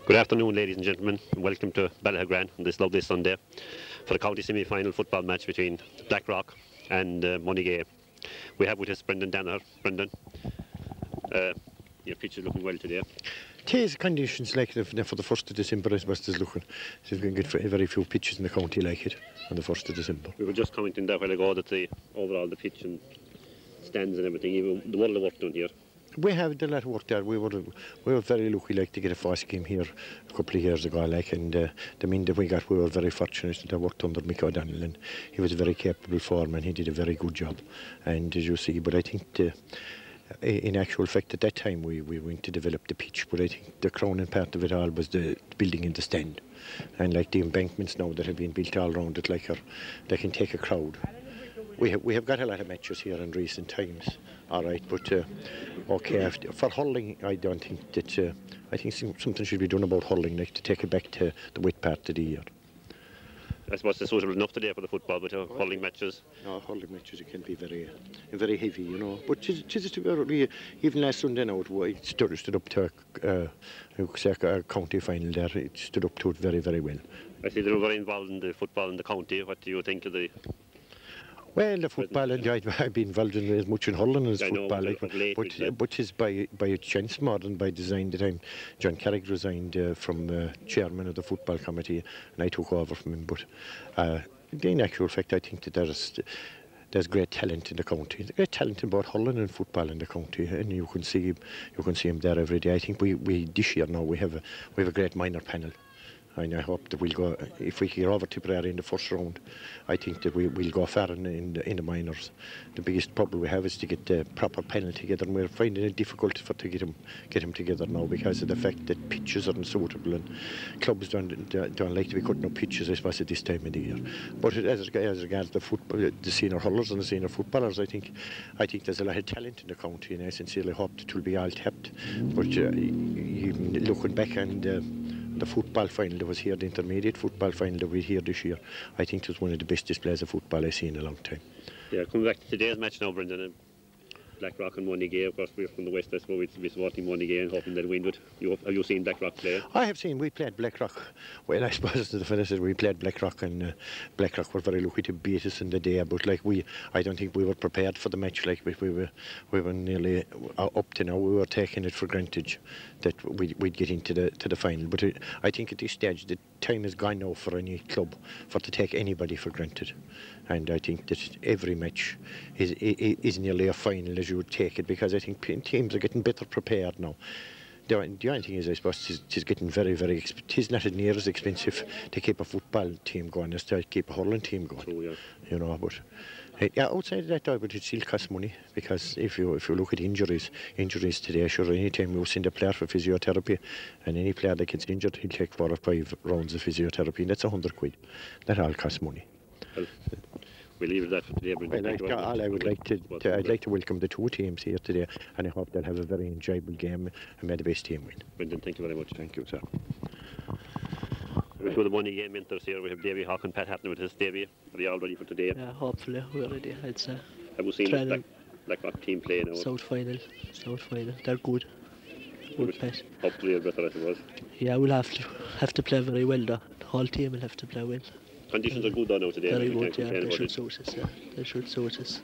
Good afternoon, ladies and gentlemen, and welcome to Ballyhagran on this lovely Sunday for the county semi-final football match between Blackrock and Monagea. We have with us Brendan Danner. Brendan, your pitch is looking well today. These conditions like for the 1st of December, I suppose, is looking. So we can get very few pitches in the county like it on the 1st of December. We were just commenting there a while ago that the pitch and stands and everything, even the world of work done here. We have done a lot of work there. We were very lucky like to get a first game here a couple of years ago, like, and the men that we got, we were very fortunate that I worked under Mick O'Donnell, and he was a very capable foreman. He did a very good job, and as you see, but I think in actual fact at that time we went to develop the pitch, but I think the crowning part of it all was the building in the stand, and like the embankments now that have been built all around it, like they can take a crowd. We have got a lot of matches here in recent times, all right, but okay, for hurling, I don't think that, I think something should be done about hurling, like to take it back to the wet part of the year. I suppose it's suitable enough today for the football, but hurling matches? No, hurling matches, it can be very heavy, you know, but even last Sunday now, it stood up to a county final there, it stood up to it very, very well. I see they're very involved in the football in the county. What do you think of the... Well, the football, and I've been involved in as much in hurling as football, but it's by a chance more than by design. The time John Carrick resigned from chairman of the football committee, and I took over from him. But in actual fact, I think that there's great talent in the county. There's great talent in both hurling and football in the county, and you can see him there every day. I think we this year now we have a great minor panel. And I hope that we'll go, if we get over Tipperary in the first round, I think that we'll go far in the minors. The biggest problem we have is to get the proper panel together, and we're finding it difficult to get them together now because of the fact that pitches aren't suitable, and clubs don't like to be cutting up pitches, I suppose, at this time of the year. But as regards the football, the senior hurlers and the senior footballers, I think there's a lot of talent in the county, and I sincerely hope that it will be all tapped. But even looking back and the football final that was here, the intermediate football final that we here this year, I think it was one of the best displays of football I've seen in a long time. Yeah, coming back to today's match now, Brendan, Blackrock and Monagea, of course we're from the west, I suppose we'll be supporting Monagea and hoping they'll win. But have you seen Blackrock play? I have seen, we played Blackrock. Well, I suppose the fella said we played Blackrock, and Blackrock were very lucky to beat us in the day, but like I don't think we were prepared for the match, like we were nearly up to now, we were taking it for granted that we'd get into the final. But I think at this stage the time has gone now for any club to take anybody for granted, and I think that every match is nearly a final as you would take it, because I think teams are getting better prepared now. The only thing is, I suppose, it's getting very, very expensive. It's not near as expensive to keep a football team going as to keep a hurling team going. True, yeah. You know, but yeah, outside of that, though, but it still costs money, because if you look at injuries today, sure, any time you send a player for physiotherapy, and any player that gets injured, he'll take 4 or 5 rounds of physiotherapy, and that's £100. That all costs money. Well, we'll leave it at that for today. Well, I'd like to welcome the two teams here today, and I hope they'll have a very enjoyable game and may the best team win. Brendan, thank you very much. Thank you, sir. We've got the Monagea mentors here. We have Davy Hawk and Pat Hatton with us. Davy, are you all ready for today? Yeah, hopefully we're ready, I'd say. Have you seen the Blackrock team play now? South final. They're good. Good pace. Hopefully you're better, I suppose. Yeah, we'll have to play very well though. The whole team will have to play well. Conditions are good though now today. Very good, yeah. They should suit us, yeah. They should suit us.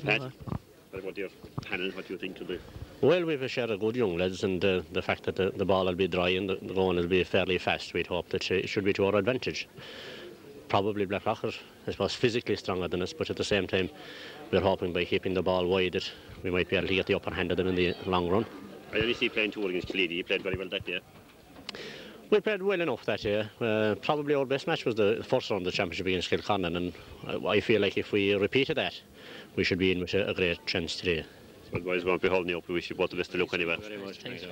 Pat, what about your panel? What do you think to the... Well, we've a share of good young lads, and the fact that the ball will be dry and the going will be fairly fast, we'd hope that it should be to our advantage. Probably Blackrock are, I suppose, physically stronger than us, but at the same time, we're hoping by keeping the ball wide that we might be able to get the upper hand of them in the long run. I only see playing 2 against Killeedy. You played very well that day. We played well enough that day. Probably our best match was the first round of the championship against Kilconnan, and I feel like if we repeated that, we should be in with a great chance today. Well, boys, we won't be holding you up. We wish you both the best of luck anyway. Very much. Thanks.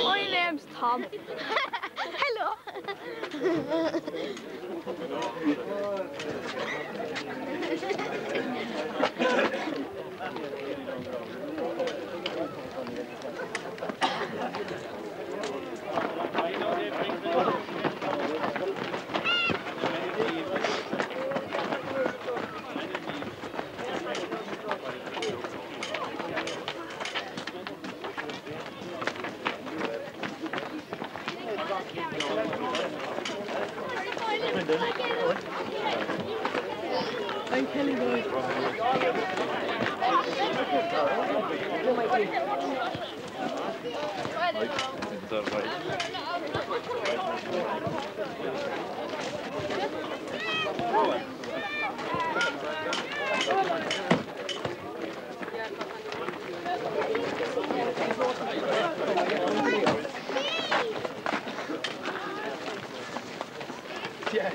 My name's Tom. Hello. I'm Kelly Boy. Yeah.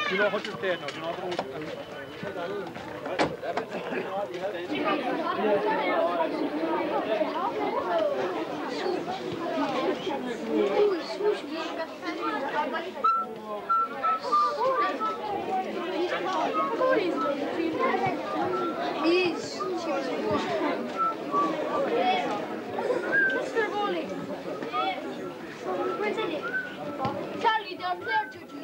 Du know how to play now, you know how Charlie, they're there, Juju.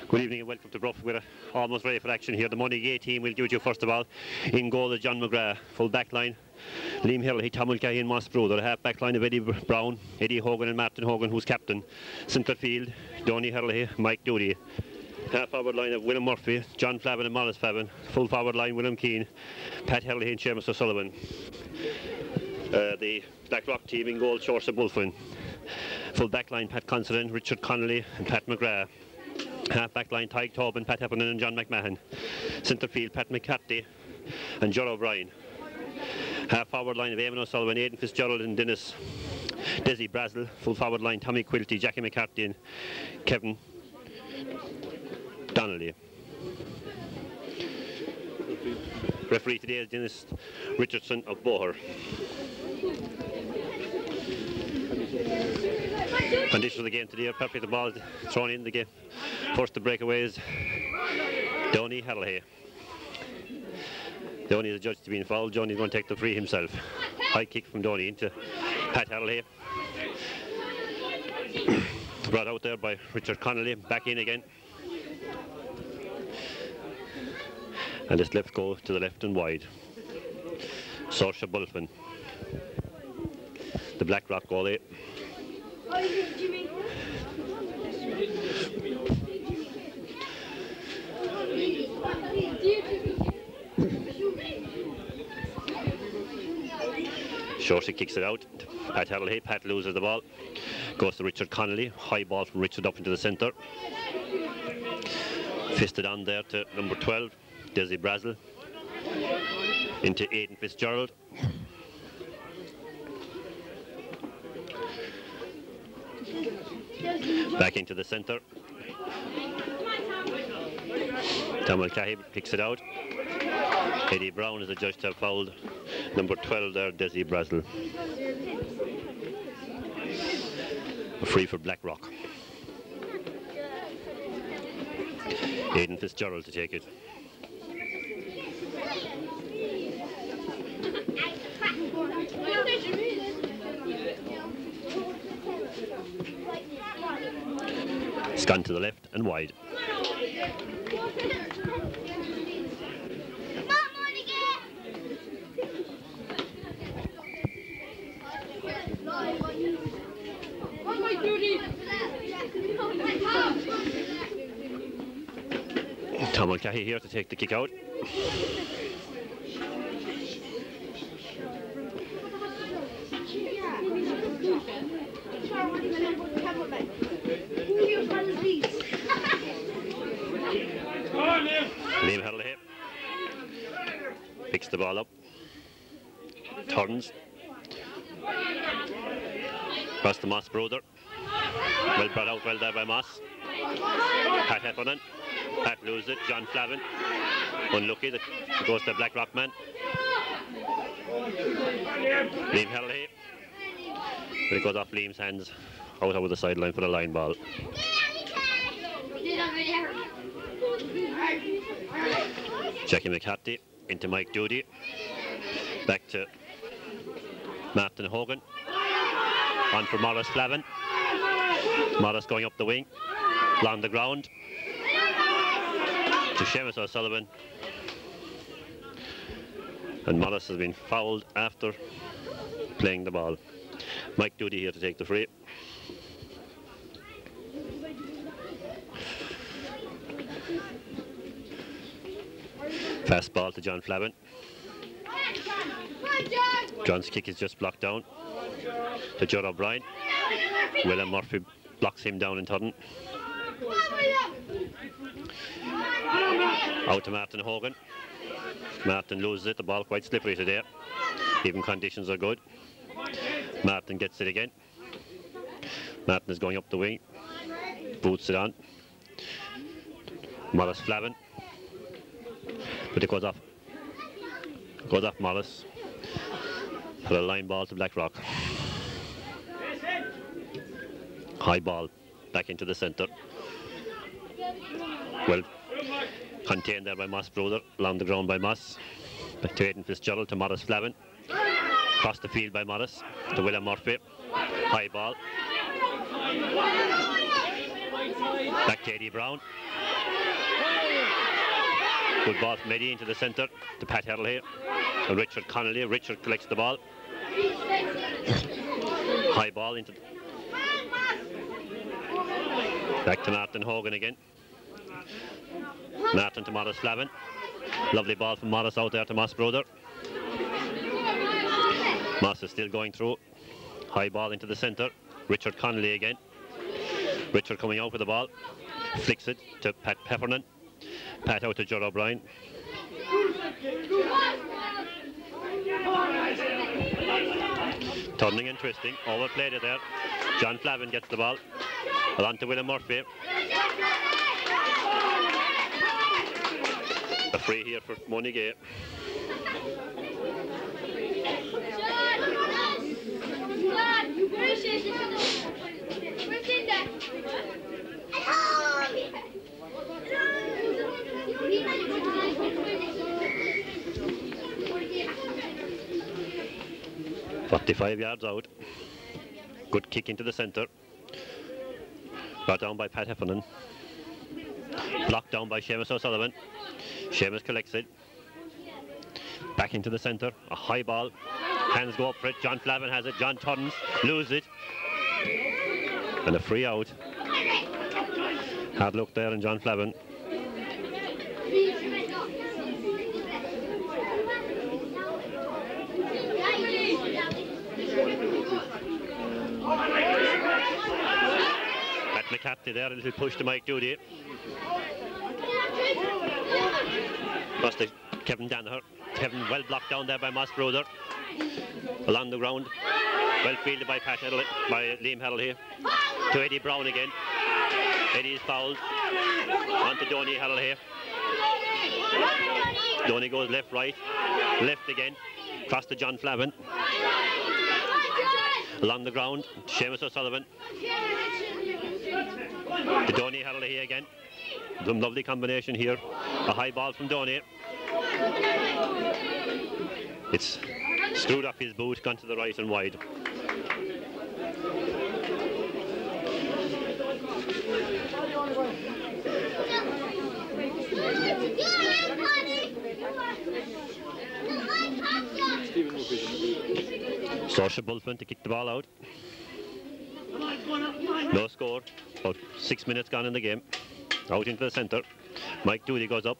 Good evening and welcome to Bruff. We're almost ready for action here. The Monagea team will give it you first of all. In goal is John McGrath. Full back line, Liam Hurley, Tom Mulcahy and Moss Brew. The half back line of Eddie Brown, Eddie Hogan and Martin Hogan, who's captain. Centre field, Donny Hurley, Mike Doody. Half forward line of William Murphy, John Flavin and Mollis Flavin. Full forward line, William Keane, Pat Hurley and Seamus O'Sullivan. The Blackrock team in goal, Chorsa Bulfin. Full back line, Pat Considine, Richard Connolly and Pat McGrath. Half back line, Tyke Tobin, Pat Heffernan and John McMahon. Centre field, Pat McCarthy and John O'Brien. Half forward line of Eamon O'Sullivan, Aidan Fitzgerald and Dennis Desi Brazel. Full forward line, Tommy Quilty, Jackie McCarthy and Kevin Donnelly. Referee today is Dennis Richardson of Boher. Conditions of the game today are perfect. The ball thrown in the game. First the breakaways, Donny Hurley. Donny is judged to be fouled. Johnny's going to take the free himself. High kick from Donny into Pat Hurley. Brought out there by Richard Connolly. Back in again. And this left goal to the left and wide. Saoirse Bulfin. The Blackrock goalie. Saoirse kicks it out. Pat Hurley. Pat loses the ball. Goes to Richard Connolly. High ball from Richard up into the centre. Fisted on there to number 12, Desi Brazel. Into Aidan Fitzgerald. Back into the centre. Tom Mulcahy picks it out. Eddie Brown is adjudged to have fouled number 12 there, Desi Brazel. A free for Blackrock. Aidan Fitzgerald to take it. It's gone to the left and wide. Tom Mulcahy here to take the kick out. Liam Hurley here. Picks the ball up. Turns. Across to Moss Brother. Well brought out well there by Moss. Pat Heffernan. Pat loses it. John Flavin. Unlucky that it goes to the Blackrock man. Liam Hurley. But it goes off Liam's hands. Out over the sideline for the line ball. Jackie McCarthy into Mike Doody. Back to Martin Hogan. On for Morris Flavin. Morris going up the wing. Along the ground. To Seamus O'Sullivan. And Morris has been fouled after playing the ball. Mike Doody here to take the free. Fast ball to John Flavin. John's kick is just blocked down to Joe O'Brien. William Murphy blocks him down in turn. Out to Martin Hogan. Martin loses it. The ball quite slippery today. Even conditions are good. Martin gets it again. Martin is going up the wing. Boots it on. Morris Flavin. But it goes off. Goes off Morris for a line ball to Blackrock. High ball back into the centre. Well contained there by Moss Brother. Along the ground by Moss. Back to Aidan Fitzgerald to Morris Flavin. Across the field by Morris to William Murphy. High ball. Back to Eddie Brown. Good ball from Eddie into the centre to Pat Herrell here. And Richard Connolly. Richard collects the ball. High ball into... Back to Martin Hogan again. Martin to Morris Flavin. Lovely ball from Morris out there to Moss Brother. Moss is still going through. High ball into the centre. Richard Connolly again. Richard coming out with the ball. Flicks it to Pat Heffernan. Pat out to Joe O'Brien. Turning and twisting. Overplayed it there. John Flavin gets the ball. On to William Murphy. A free here for Monagea. .45 yards out. Good kick into the centre. Brought down by Pat Heffernan. Blocked down by Seamus O'Sullivan. Seamus collects it. Back into the centre. A high ball. Hands go up for it. John Flavin has it. John turns. Loses it. And a free out. Hard look there in John Flavin. Pat McCarthy there, a little push to Mike Doody. Plus to Kevin Danaher. Kevin well blocked down there by Moss Brother. Along the ground. Well fielded by Liam Harrell here. To Eddie Brown again. Eddie is fouled. On to Donny Harrell here. Donny goes left, right. Left again. Cross to John Flavin. Along the ground. Seamus O'Sullivan. To Donny Harrell here again. Some lovely combination here. A high ball from Donny. It's Screwed up his boot, gone to the right and wide. Saoirse Bulfin to kick the ball out. No score. About 6 minutes gone in the game. Out into the centre. Mike Doody goes up.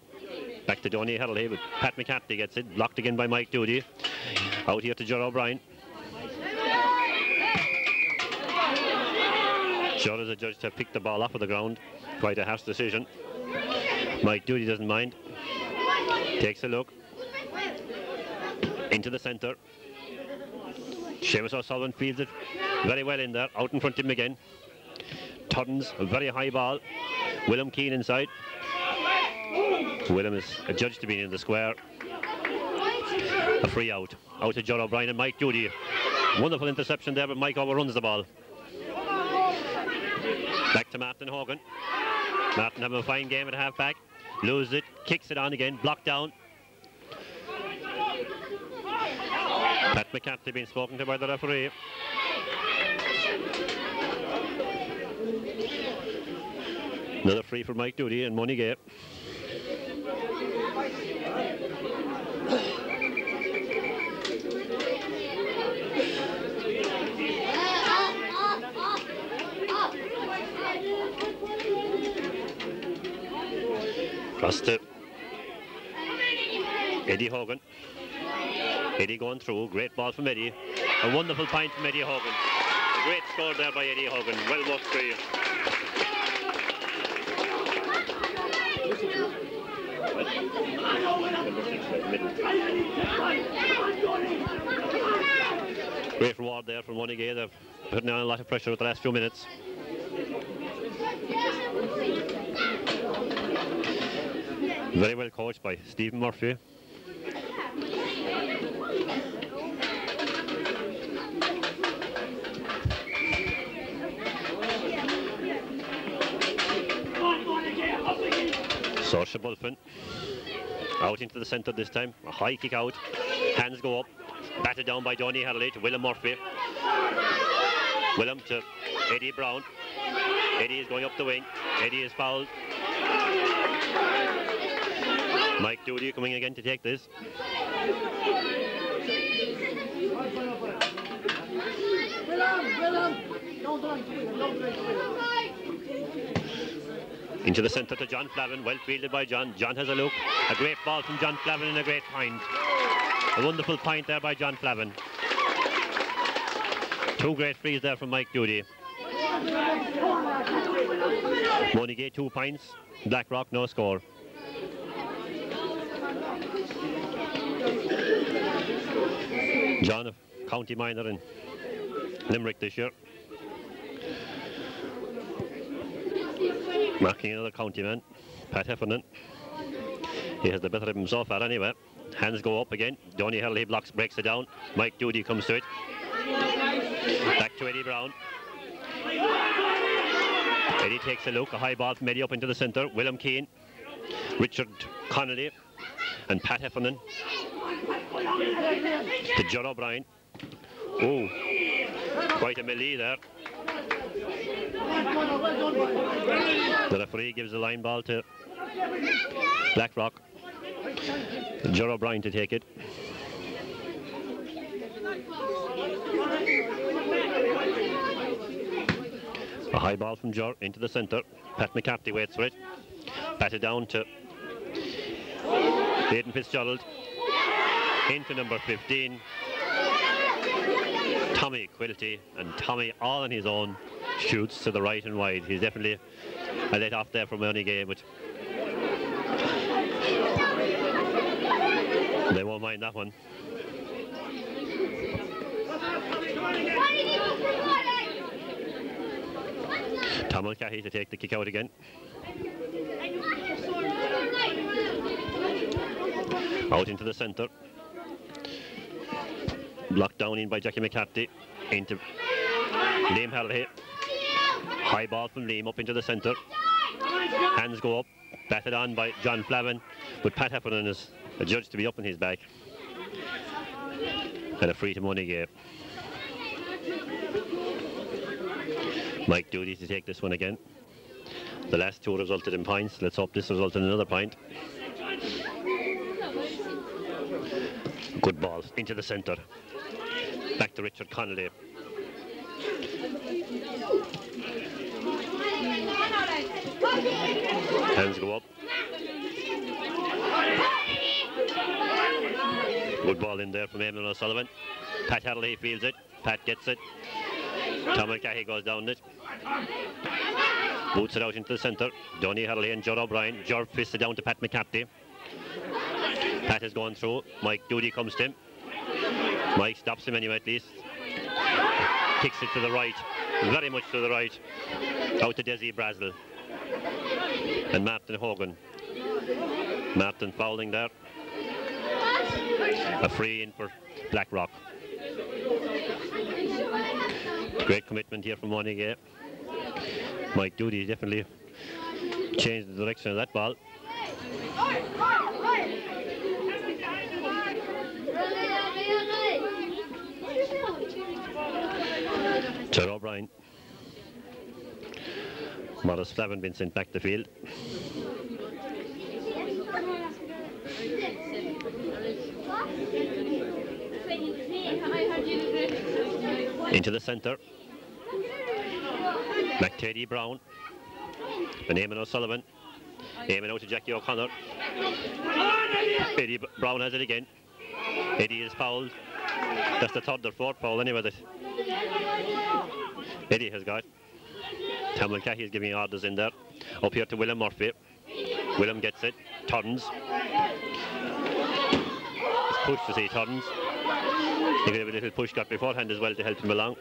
Back to Donny Hurley, but Pat McCarthy gets it. Blocked again by Mike Doody. Out here to Ger O'Brien. Ger is adjudged to have picked the ball off of the ground. Quite a harsh decision. Mike Doody doesn't mind. Takes a look. Into the centre. Seamus O'Sullivan fields it very well in there. Out in front of him again. Turns, a very high ball. William Keane inside. William is adjudged to be in the square. A free out. Out to Ger O'Brien and Mike Doody. Wonderful interception there, but Mike overruns the ball. Back to Martin Hogan. Martin having a fine game at half-back. Loses it, kicks it on again, blocked down. Pat McCarthy being spoken to by the referee. Another free for Mike Doody and Monagea. Across to Eddie Hogan. Eddie going through, great ball from Eddie. A wonderful point from Eddie Hogan. A great score there by Eddie Hogan. Well worked for you. Great reward there from Monagea. They've put down a lot of pressure with the last few minutes. Very well coached by Stephen Murphy. Saoirse Bulfin out into the centre this time. A high kick out. Hands go up. Batted down by Donny Hurley to William Murphy. William to Eddie Brown. Eddie is going up the wing. Eddie is fouled. Mike Doody coming again to take this. Into the centre to John Flavin, well fielded by John. John has a look. A great ball from John Flavin and a great point. A wonderful point there by John Flavin. Two great frees there from Mike Doody. Monagea 2 points. Blackrock no score. John, a county minor in Limerick this year. Marking another county man, Pat Heffernan. He has the better of him so far anyway. Hands go up again. Donny Hurley blocks, breaks it down. Mike Doody comes to it. Back to Eddie Brown. Eddie takes a look. A high ball from Eddie up into the centre. William Keane, Richard Connolly, and Pat Heffernan. To Ger O'Brien. Oh, quite a melee there. The referee gives the line ball to Blackrock. Ger O'Brien to take it. A high ball from Ger into the centre. Pat McCarthy waits for it. Batted down to Aidan Fitzgerald. Into number 15. Tommy Quilty, and Tommy all on his own shoots to the right and wide. He's definitely a let off there from Monagea, but they won't mind that one. Tom Mulcahy to take the kick out again. Out into the centre. Blocked down in by Jackie McCarthy. Into Liam Hurley. High ball from Liam up into the centre. Hands go up. Batted on by John Flavin. But Pat Heffernan is adjudged to be up on his back. And a free to Monagea. Mike Daly to take this one again. The last two resulted in points. Let's hope this results in another point. Good ball into the centre. Back to Richard Connolly. Hands go up. Good ball in there from Eamon O'Sullivan. Pat Hadley fields it. Pat gets it. Tom Mulcahy goes down it. Boots it out into the centre. Donny Hadley and Ger O'Brien. Ger fists it down to Pat McCarthy. Pat is going through. Mike Doody comes to him. Mike stops him anyway at least. Kicks it to the right. Very much to the right. Out to Desi Brazel. And Martin Hogan. Martin fouling there. A free in for Blackrock. Great commitment here from Monagea. Mike Doody definitely changed the direction of that ball. Ger O'Brien. Morris Flavin been sent back to field. Into the centre. McTady Brown. And Eamon O'Sullivan. Eamon out to Jackie O'Connor. Eddie Brown has it again. Eddie is fouled. That's the third or fourth foul anyway that Eddie has got. Tom Mulcahy is giving orders in there. Up here to William Murphy. William gets it. Turns. It's pushed as he turns. He gave a little push got beforehand as well to help him along.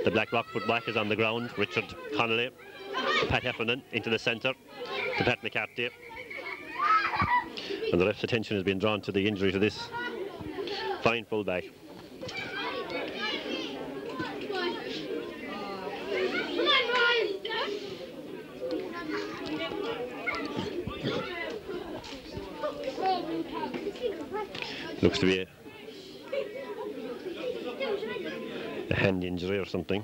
The Blackrock footback is on the ground. Richard Connolly. Pat Heffernan into the centre to Pat McCarthy. And the ref's attention has been drawn to the injury to this fine fullback. Looks to be a hand injury or something.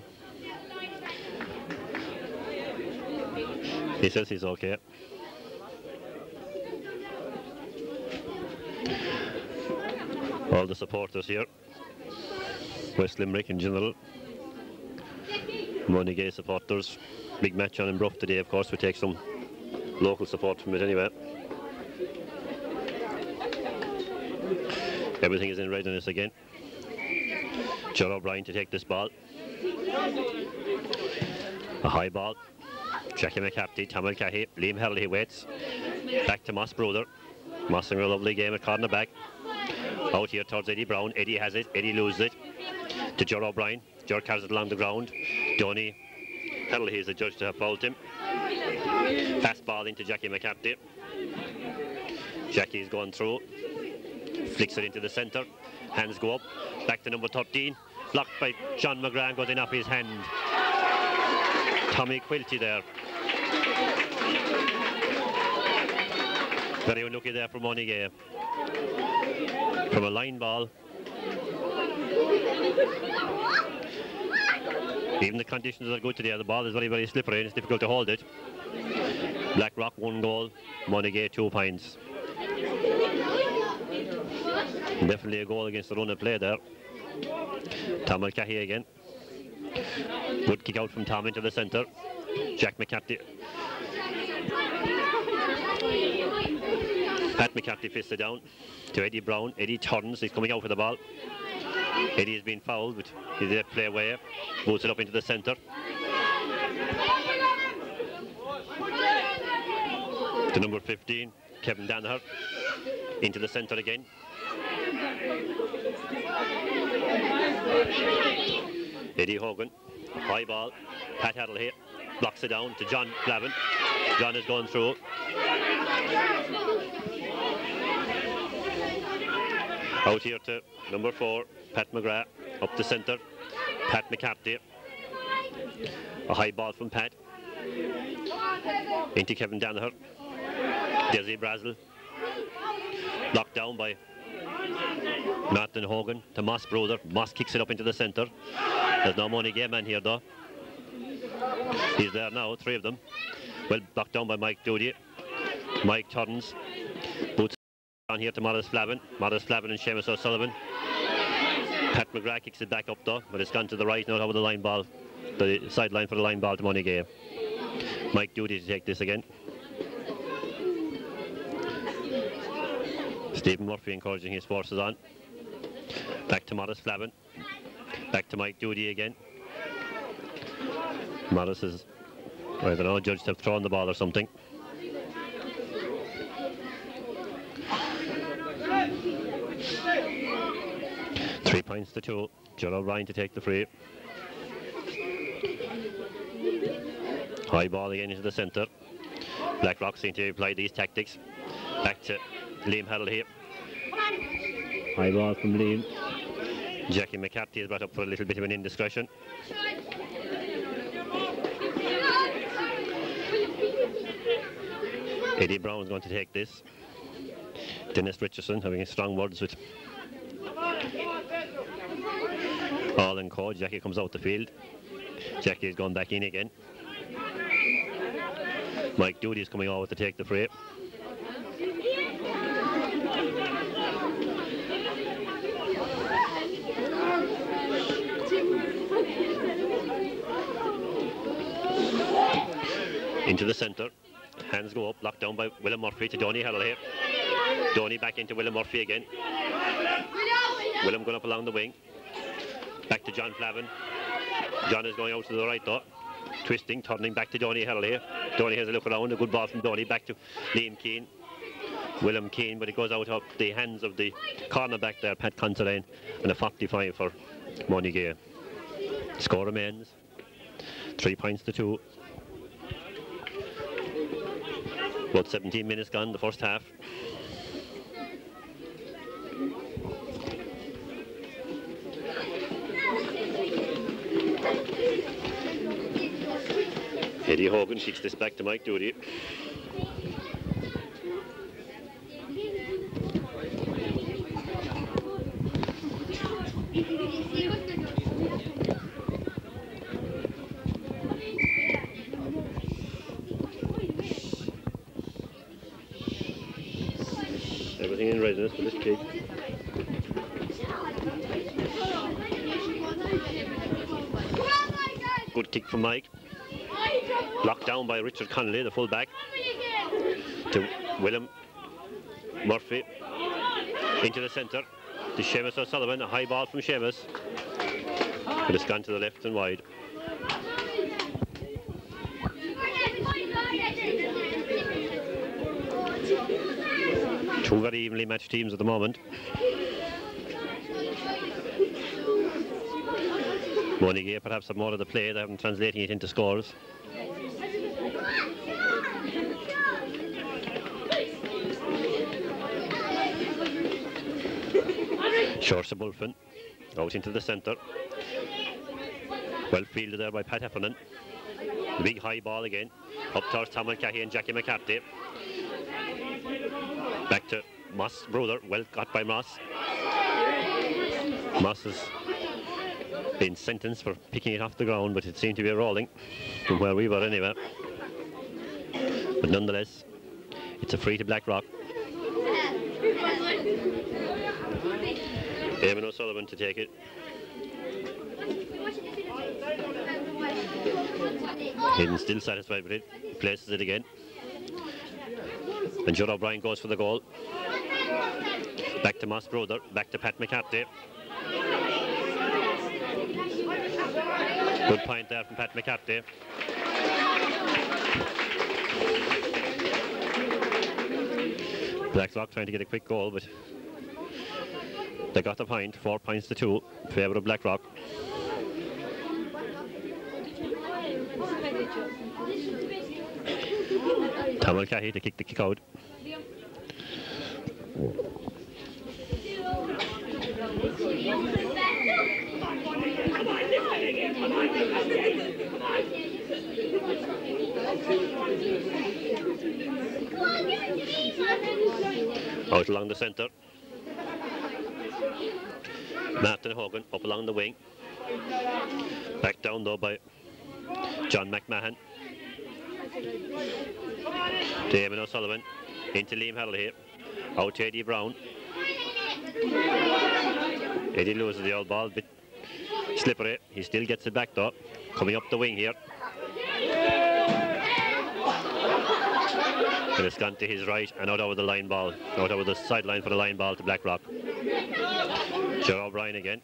He says he's okay. All the supporters here, West Limerick in general, Monagea supporters, big match on in Bruff today, of course. We take some local support from it anyway. Everything is in readiness again. Ger O'Brien to take this ball. A high ball. Jackie McCarthy, Tom Mulcahy, Liam Hurley waits. Back to Moss Bruder. Moss in a lovely game at corner back. Out here towards Eddie Brown. Eddie has it. Eddie loses it. To Ger O'Brien. Ger carries it along the ground. Donny Hurley is the judge to have fouled him. Fast ball into Jackie McCarthy. Jackie's going through. Flicks it into the centre. Hands go up. Back to number 13. Blocked by John McGrath. Goes in off his hand. Tommy Quilty there. Very unlucky there for Monagea. From a line ball. Even the conditions are good today. The ball is very, very slippery and it's difficult to hold it. Blackrock 1 goal. Monagea 2 points. Definitely a goal against the run of play there. Tom Mulcahy again. Good kick out from Tom into the centre. Jack McCarthy. Pat McCarthy fisted down to Eddie Brown. Eddie turns. He's coming out for the ball. Eddie has been fouled, but he's there to play away. Boots it up into the centre. To number 15, Kevin Danaher. Into the centre again. Eddie Hogan, high ball. Pat Hadley blocks it down to John Flavin. John is going through. Out here to number 4, Pat McGrath. Up the centre, Pat McCarthy. A high ball from Pat. Into Kevin Danaher. Desi Brazel. Blocked down by Martin Hogan to Moss Brother. Moss kicks it up into the centre. There's no Monagea man here though. He's there now, three of them. Well blocked down by Mike Doody. Mike turns. Boots on here to Morris Flavin. Morris Flavin and Seamus O'Sullivan. Pat McGrath kicks it back up though, but it's gone to the right now over the line ball. The sideline for the line ball to Monagea. Mike Doody to take this again. Stephen Murphy encouraging his forces on. Back to Morris Flavin. Back to Mike Doody again. Morris is, I don't know, judged to have thrown the ball or something. Three points to 2. John O'Brien to take the free. High ball again into the centre. Blackrock seem to apply these tactics. Back to Liam Harrell here. High ball from Liam. Jackie McCarthy is brought up for a little bit of an indiscretion. Eddie Brown's going to take this. Dennis Richardson having strong words with All and Co. Jackie comes out the field. Jackie is going back in again. Mike Doody is coming over to take the free. Into the centre. Hands go up, locked down by William Murphy to Donny Harrell here. Donny back into William Murphy again. William going up along the wing. Back to John Flavin. John is going out to the right though. Twisting, turning back to Donny Harrell here. Donny has a look around, a good ball from Donny. Back to Liam Keane. William Keane, but it goes out of the hands of the cornerback there, Pat Considine, and a 45 for Monagea. Score remains 3 points to 2. About 17 minutes gone, the first half. Eddie Hogan kicks this back to Mike Doody. Everything in readiness for this kick. Good kick from Mike. Blocked down by Richard Connolly, the full-back. To William Murphy. Into the centre. To Seamus O'Sullivan. A high ball from Seamus. But it's gone to the left and wide. Two very evenly matched teams at the moment. Monagea perhaps have more of the play, they haven't translating it into scores. Shorsa Bulfin out into the centre. Well fielded there by Pat Heffernan. The big high ball again. Up towards Tom Mulcahy and Jackie McCarthy. Back to Moss Brother, well got by Moss. Moss has been sentenced for picking it off the ground, but it seemed to be rolling from where we were anyway. But nonetheless, it's a free to Blackrock. Eamon O'Sullivan to take it. Hayden still satisfied with it, places it again. And John O'Brien goes for the goal. Back to Moss Brother, back to Pat McCarthy. Good point there from Pat McCarthy. Blackrock trying to get a quick goal, but they got the point, 4 points to 2 in favour of Blackrock. Tom Mulcahy to kick the kick out. Out along the centre. Martin Hogan up along the wing. Back down though by John McMahon. Damon O'Sullivan into Liam Harrell here. Out to Eddie Brown. Eddie loses the old ball, bit slippery. He still gets it back though. Coming up the wing here. And it's gone to his right and out over the line ball. Out over the sideline for the line ball to Blackrock. Joe O'Brien again.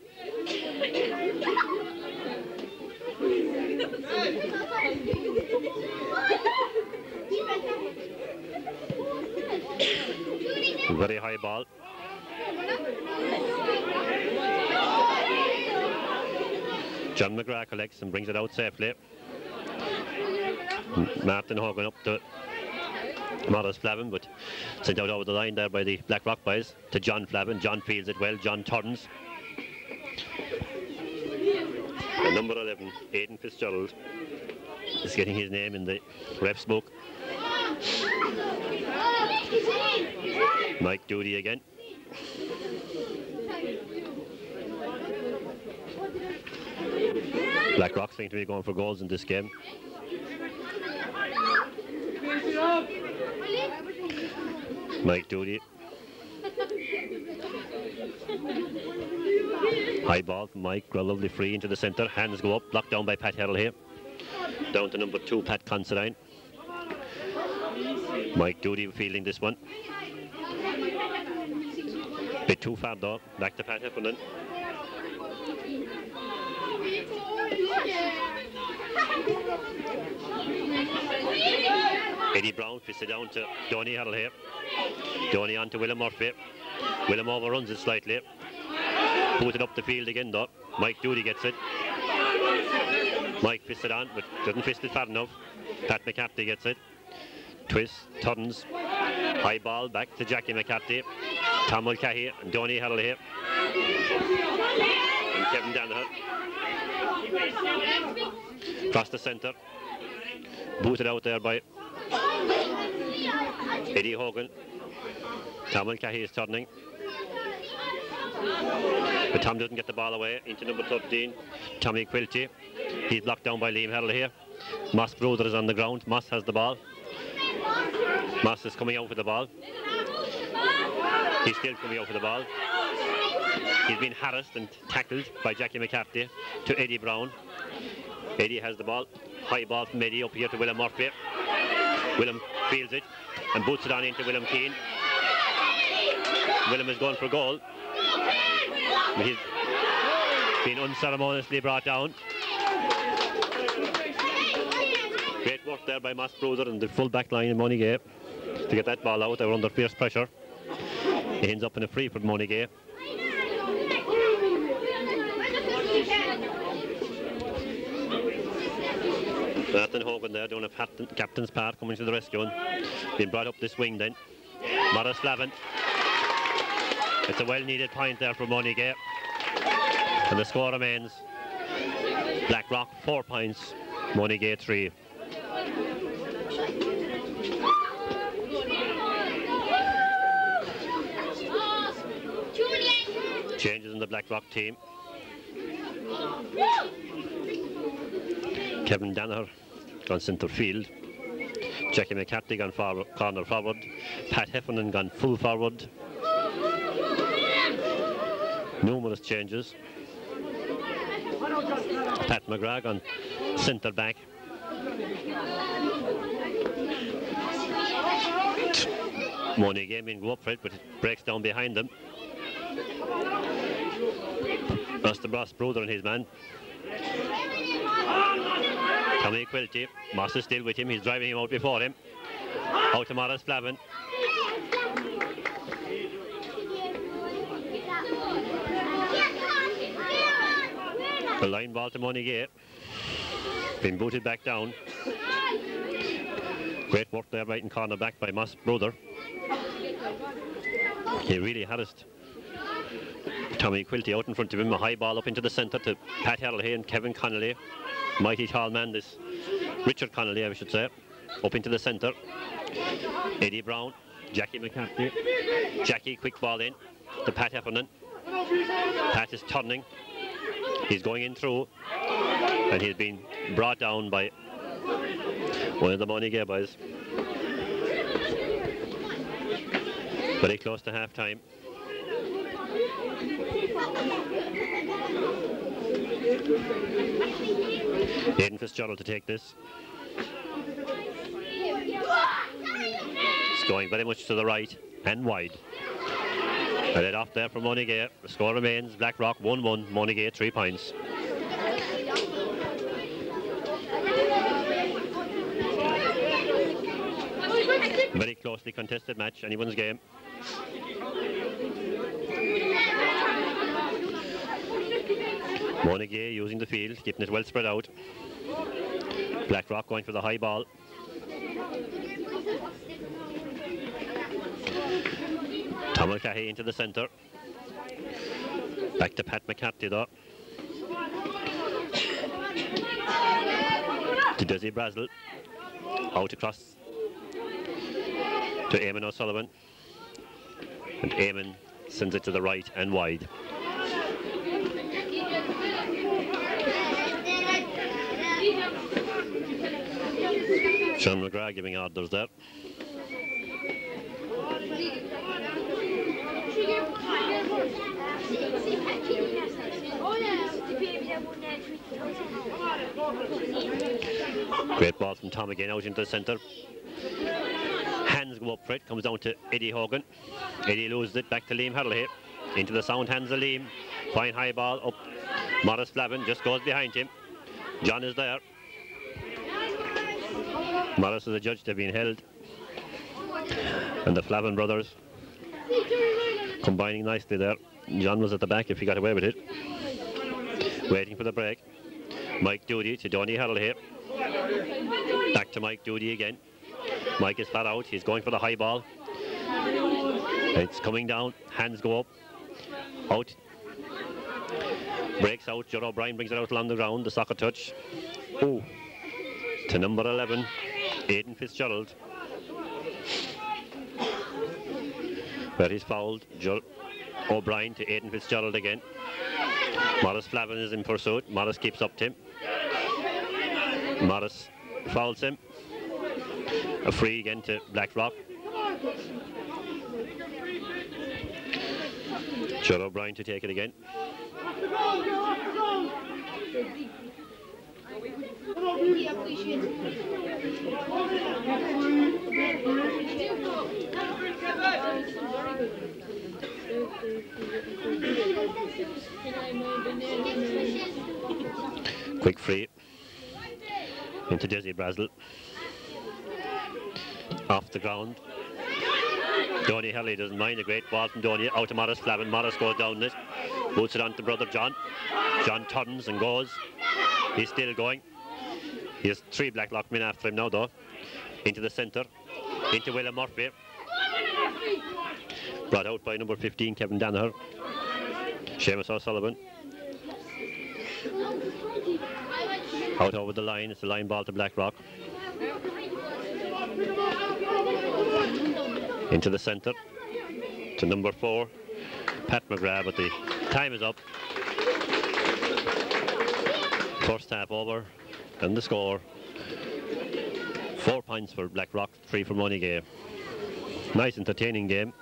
Very high ball. John McGrath collects and brings it out safely. Martin Hogan up to Morris Flavin, but sent out over the line there by the Blackrock boys to John Flavin. John fields it well. John turns. And number 11, Aidan Fitzgerald, is getting his name in the ref's book. Mike Doody again. Blackrock seem to be going for goals in this game. Mike Doody. High ball from Mike, a lovely free into the centre. Hands go up, blocked down by Pat Harrell here. Down to number 2, Pat Considine. Mike Doody fielding this one. Bit too far though, back to Pat Heffernan. Eddie Brown fists it down to Donny Harrell here. Donny on to Willem Murphy. Willem overruns it slightly. Put it up the field again though. Mike Doody gets it. Mike fists it on, but doesn't fist it far enough. Pat McCarthy gets it. Twist, turns. High ball back to Jackie McCarthy. Tom Mulcahy and Donny Harrell here. And Kevin Danaher. Across the centre. Booted out there by Eddie Hogan. Tom Mulcahy is turning. But Tom doesn't get the ball away. Into number 13, Tommy Quilty. He's blocked down by Liam Harrell here. Moss Brother is on the ground. Moss has the ball. Moss is coming out with the ball. He's still coming out with the ball. He's been harassed and tackled by Jackie McCarthy to Eddie Brown. Eddie has the ball. High ball from Eddie up here to Willem Murphy. Willem fields it and boots it on into Willem Keane. Willem is going for goal. But he's been unceremoniously brought down. Great work there by Moss Brother and the full back line in Monagea to get that ball out. They were under fierce pressure. It ends up in a free for Monagea. Martin Hogan there doing a captain's part, coming to the rescue and being brought up this wing then. Morris Flavin. It's a well-needed point there for Monagea. And the score remains Blackrock 4 points, Monagea 3. Changes in the Blackrock team. Kevin Danaher gone centre field. Jackie McCarthy gone corner forward. Pat Heffernan gone full forward. Numerous changes. Pat McGrath on centre back. Monagea may go up for it, but it breaks down behind them. That's the Moss Brother and his man. Tommy Quilty. Moss is still with him. He's driving him out before him. Out to Morris Flavin. The line ball to Monagea. Been booted back down. Great work there right in corner back by Moss Brother. He really harassed Tommy Quilty out in front of him. A high ball up into the centre to Pat Harrell here and Kevin Connolly. Mighty tall man, this Richard Connolly, I should say. Up into the centre. Eddie Brown, Jackie McCarthy. Jackie, quick ball in to Pat Heffernan. Pat is turning. He's going in through, and he's been brought down by one of the Monagea boys. Very close to half time. Aidan Fitzgerald to take this. It's going very much to the right and wide. A let off there from Monagea. The score remains Blackrock 1-1, Monagea 3 points. Very closely contested match, anyone's game. Monagea using the field, keeping it well spread out. Blackrock going for the high ball. Tom Mulcahy into the centre. Back to Pat McCarthy though. To Desi Brazel. Out across to Eamon O'Sullivan. And Eamon sends it to the right and wide. Sean McGrath giving orders there. Great ball from Tom again out into the centre. Hands go up for it, comes down to Eddie Hogan. Eddie loses it, back to Liam Hurley. Into the sound hands of Liam. Fine high ball up. Morris Flavin just goes behind him. John is there. Morris is the judge, they've been held. And the Flavin brothers combining nicely there. John was at the back if he got away with it. Waiting for the break. Mike Doody to Donny Harrell here. Back to Mike Doody again. Mike is far out, he's going for the high ball. It's coming down, hands go up. Out. Breaks out, Joe O'Brien brings it out along the ground, the soccer touch. Oh, to number 11, Aidan Fitzgerald. Where he's fouled, Joe O'Brien to Aidan Fitzgerald again. Morris Flavin is in pursuit, Morris keeps up to him. Morris fouls him. A free again to Blackrock. Joe O'Brien to take it again. Quick free into Desi Brazel. Off the ground. Donny Hurley doesn't mind. A great ball from Donny out to Morris Flavin. Morris goes down it. Boots it on to brother John. John turns and goes. He's still going. He has 3 Blackrock men after him now though. Into the centre. Into William Murphy. Brought out by number 15 Kevin Danaher. Seamus O'Sullivan. Out over the line. It's a line ball to Blackrock. Into the centre to number 4 Pat McGrath, but the time is up. First half over and the score 4 points for Blackrock, 3 for Monagea. Nice entertaining game.